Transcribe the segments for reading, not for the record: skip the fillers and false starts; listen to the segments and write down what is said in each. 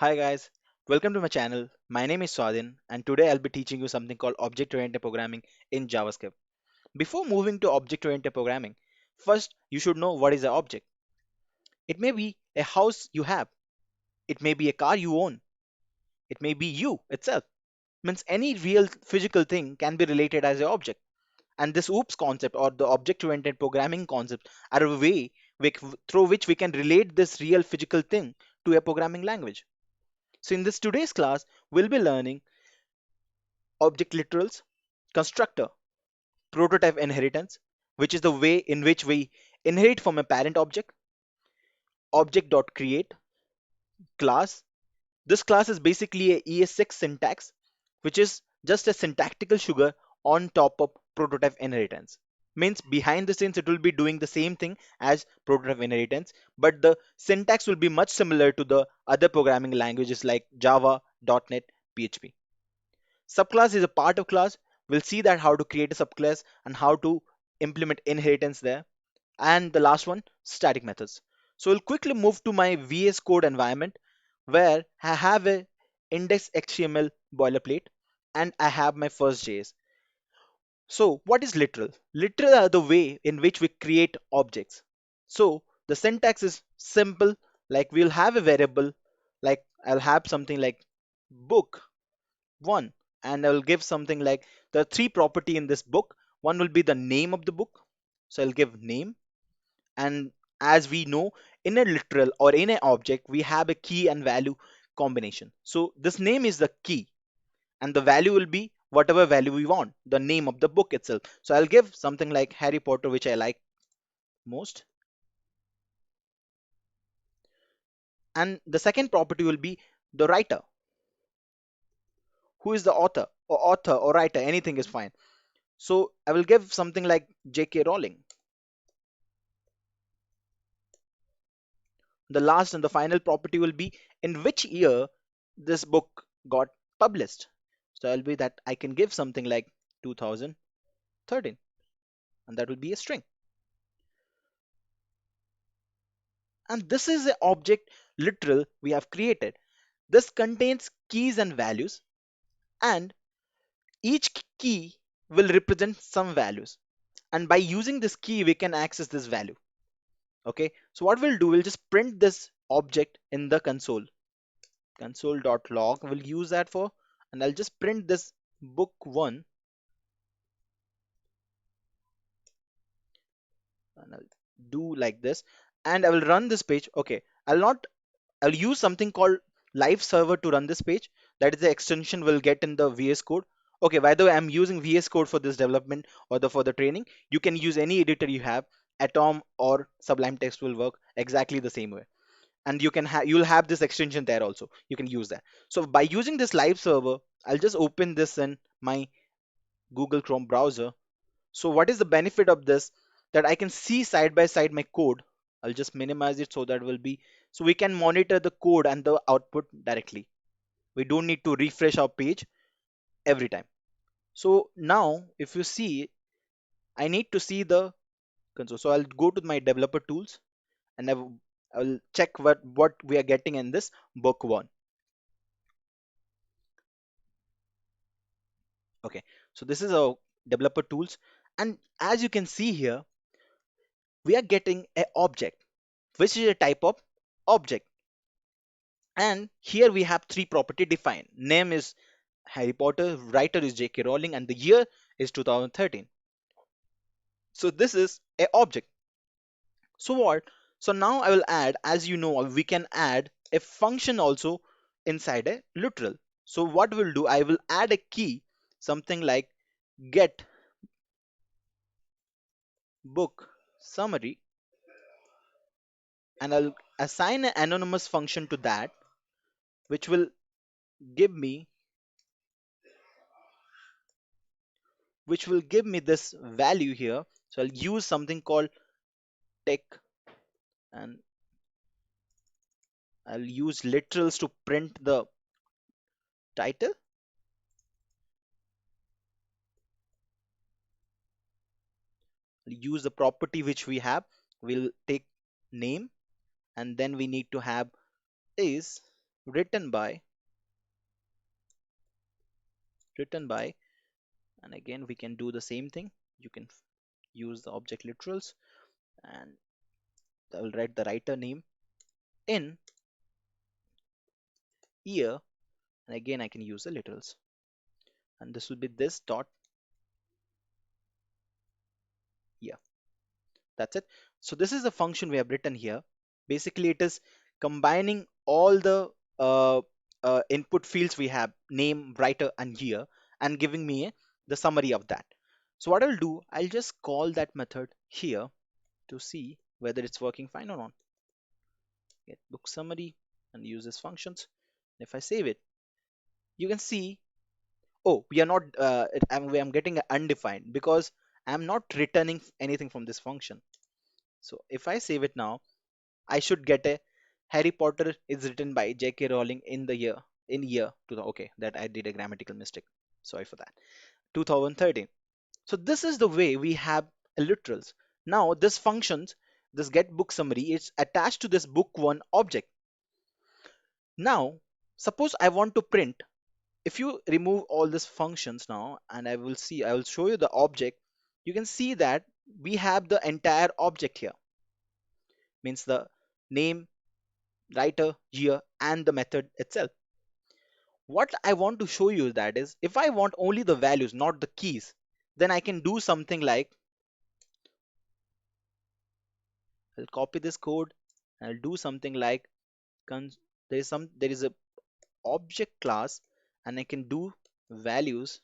Hi guys, welcome to my channel. My name is Swadin and today I'll be teaching you something called object-oriented programming in JavaScript. Before moving to object-oriented programming, first you should know what is an object. It may be a house you have, it may be a car you own, it may be you itself. Means any real physical thing can be related as an object. And this OOPS concept or the object-oriented programming concept are a way through which we can relate this real physical thing to a programming language. So in this today's class, we'll be learning object literals, constructor, prototype inheritance, which is the way in which we inherit from a parent object, object.create, class. This class is basically a ES6 syntax, which is just a syntactical sugar on top of prototype inheritance. Means behind the scenes, it will be doing the same thing as prototype inheritance, but the syntax will be much similar to the other programming languages like Java, .NET, PHP. Subclass is a part of class. We'll see that how to create a subclass and how to implement inheritance there. And the last one, static methods. So we'll quickly move to my VS Code environment where I have a index HTML boilerplate and I have my first JS. So what is literal? Literal are the way in which we create objects. So the syntax is simple, like we'll have a variable, like I'll have something like book one, and I will give something like the three property in this book. One will be the name of the book, so I'll give name. And as we know, in a literal or in an object we have a key and value combination. So this name is the key and the value will be whatever value we want, the name of the book itself. So I'll give something like Harry Potter, which I like most. And the second property will be the writer. Who is the author or writer, anything is fine. So I will give something like JK Rowling. The last and the final property will be in which year this book got published. So I'll be that I can give something like 2013, and that will be a string. And this is the object literal we have created. This contains keys and values, and each key will represent some values. And by using this key, we can access this value. Okay, so what we'll do, we'll just print this object in the console.log. We'll use that for, and I'll just print this book one, and I'll do like this, and I will run this page. Okay, I'll use something called live server to run this page. That is the extension we'll get in the VS Code. Okay, by the way, I'm using VS Code for this development or the for the training. You can use any editor you have. Atom or Sublime Text will work exactly the same way. And you'll have this extension there also. You can use that. So by using this live server, I'll just open this in my Google Chrome browser. So what is the benefit of this? That I can see side by side my code. I'll just minimize it so that will be so we can monitor the code and the output directly. We don't need to refresh our page every time. So now if you see, I need to see the console. So I'll go to my developer tools and I'll check what we are getting in this book one. Okay, so this is our developer tools, and as you can see here, we are getting a object, which is a type of object. And here we have three property defined. Name is Harry Potter, writer is JK Rowling, and the year is 2013. So this is a object. So what? So now I will add, as you know, we can add a function also inside a literal. So what we'll do, I will add a key, something like get book summary, and I'll assign an anonymous function to that, which will give me this value here. So I'll use something called text, and I'll use literals to print the title. I'll use the property which we have. We'll take name, and then we need to have is. written by, written by, and again we can do the same thing. You can use the object literals, and I will write the writer name in year, and again I can use the literals, and this will be this dot year. That's it. So this is the function we have written here. Basically, it is combining all the input fields we have, name, writer, and year, and giving me the summary of that. So what I'll do, I'll just call that method here to see whether it's working fine or not. Get book summary and use these functions. If I save it, you can see, oh, we are not, I'm getting undefined because I'm not returning anything from this function. So if I save it now, I should get a Harry Potter is written by J.K. Rowling in the year, in year okay, that I did a grammatical mistake. Sorry for that. 2013. So this is the way we have literals. Now this functions, this get book summary is attached to this book one object. Now suppose I want to print, if you remove all these functions now, and I will show you the object, you can see that we have the entire object here, means the name, writer, year, and the method itself. What I want to show you that is, if I want only the values, not the keys, then I can do something like, I'll copy this code, and I'll do something like, there is a object class, and I can do values,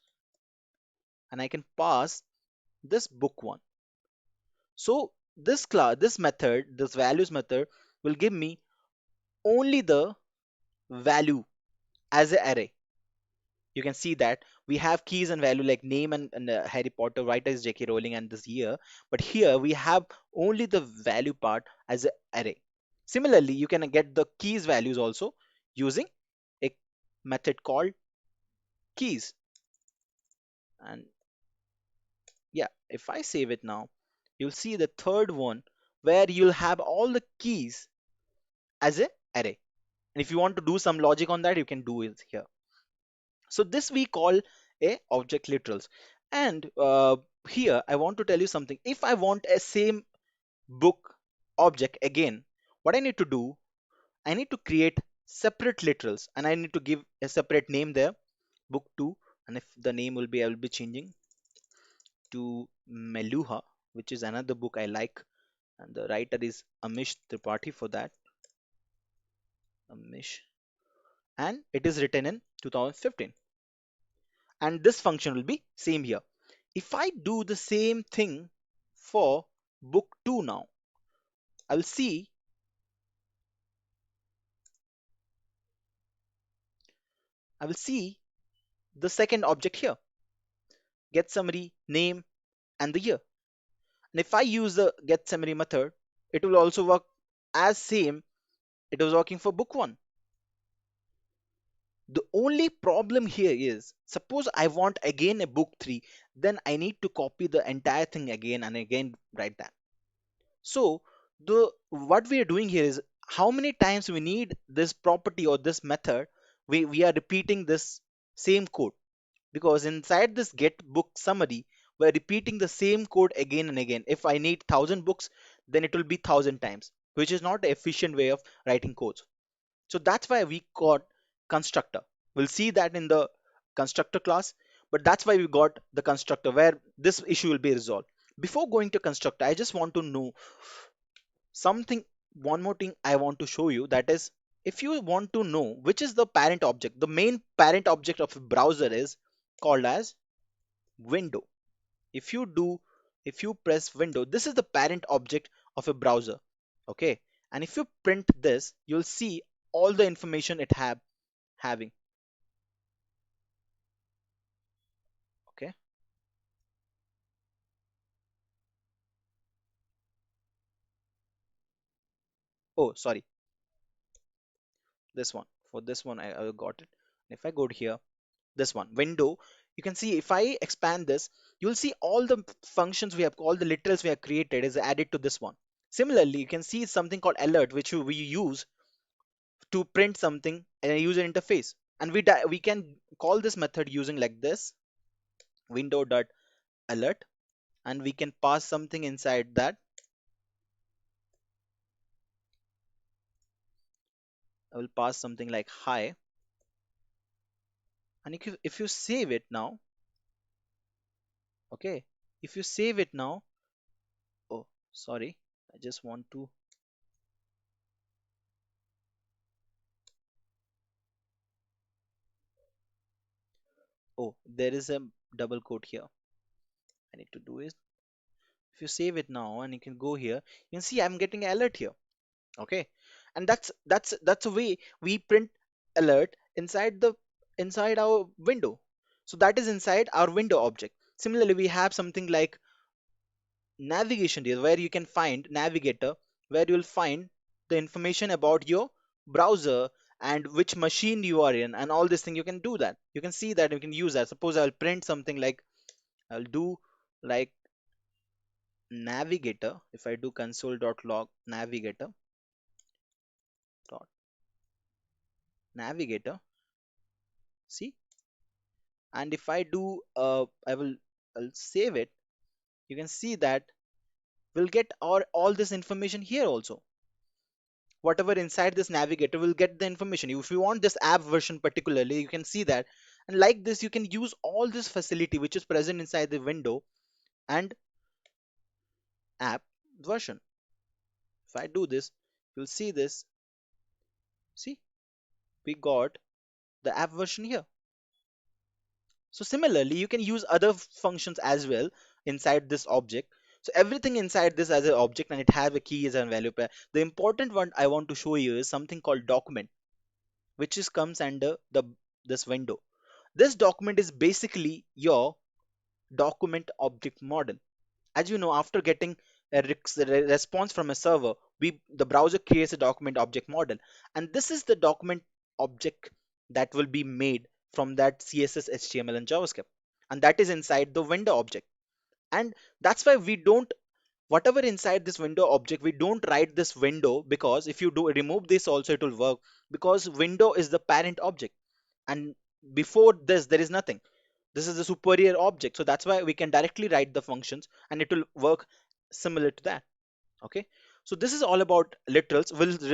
and I can pass this book one. So this class, this method, this values method will give me only the value as an array. You can see that we have keys and value like name and Harry Potter, writer is J.K. Rowling and this year, but here we have only the value part as an array. Similarly, you can get the keys values also using a method called keys. And yeah, if I save it now, you'll see the third one where you'll have all the keys as a array. And if you want to do some logic on that, you can do it here. So this we call a object literals. And here I want to tell you something. If I want a same book object again, what I need to do, I need to create separate literals, and I need to give a separate name there, book 2. And if the name will be, I will be changing to Meluha, which is another book I like, and the writer is Amish Tripathi for that. Amish, and it is written in 2015. And this function will be same here. If I do the same thing for book 2 now, I will see, I will see the second object here, get summary, name, and the year. And if I use the get summary method, it will also work as same it was working for book 1. The only problem here is, suppose I want again a book 3, then I need to copy the entire thing again and again write that. So the what we are doing here is, how many times we need this property or this method, we are repeating this same code, because inside this get book summary we're repeating the same code again and again. If I need 1,000 books, then it will be 1,000 times, which is not an efficient way of writing codes. So that's why we got constructor. We'll see that in the constructor class, but that's why we got the constructor where this issue will be resolved. Before going to constructor, I just want to know something, one more thing I want to show you, that is, if you want to know which is the parent object, the main parent object of a browser is called as window. If you do, if you press window, this is the parent object of a browser. Okay, and if you print this, you'll see all the information it having. Okay, oh sorry, this one, for this one I got it. If I go to here, this one window, you can see if I expand this, you'll see all the functions we have, all the literals we have created is added to this one. Similarly, you can see something called alert, which we use to print something in a user interface. And we can call this method using like this, window dot alert, and we can pass something inside that. I will pass something like hi, and if you save it now, okay, if you save it now, oh, sorry, I just want to, oh, there is a double quote here. I need to do is, if you save it now and you can go here, you can see I'm getting an alert here. Okay, and that's a way we print alert inside our window. So that is inside our window object. Similarly, we have something like navigation here, where you can find navigator, where you'll find the information about your browser and which machine you are in and all this thing. You can do that, you can see that, you can use that. Suppose I'll print something like, I'll do like navigator. If I do console.log navigator dot navigator, see, and if I do I'll save it, you can see that we'll get all this information here also. Whatever inside this navigator will get the information. If you want this app version particularly, you can see that. And like this, you can use all this facility which is present inside the window and app version. If I do this, you'll see this. See, we got the app version here. So similarly, you can use other functions as well inside this object. So everything inside this as an object, and it has a key as a value pair. The important one I want to show you is something called document, which is comes under the this window. This document is basically your document object model. As you know, after getting a response from a server, the browser creates a document object model, and this is the document object that will be made from that CSS, HTML, and JavaScript, and that is inside the window object. And that's why we don't, whatever inside this window object, we don't write this window, because if you do remove this also it will work, because window is the parent object, and before this there is nothing. This is the superior object, so that's why we can directly write the functions and it will work similar to that. Okay, so this is all about literals. We'll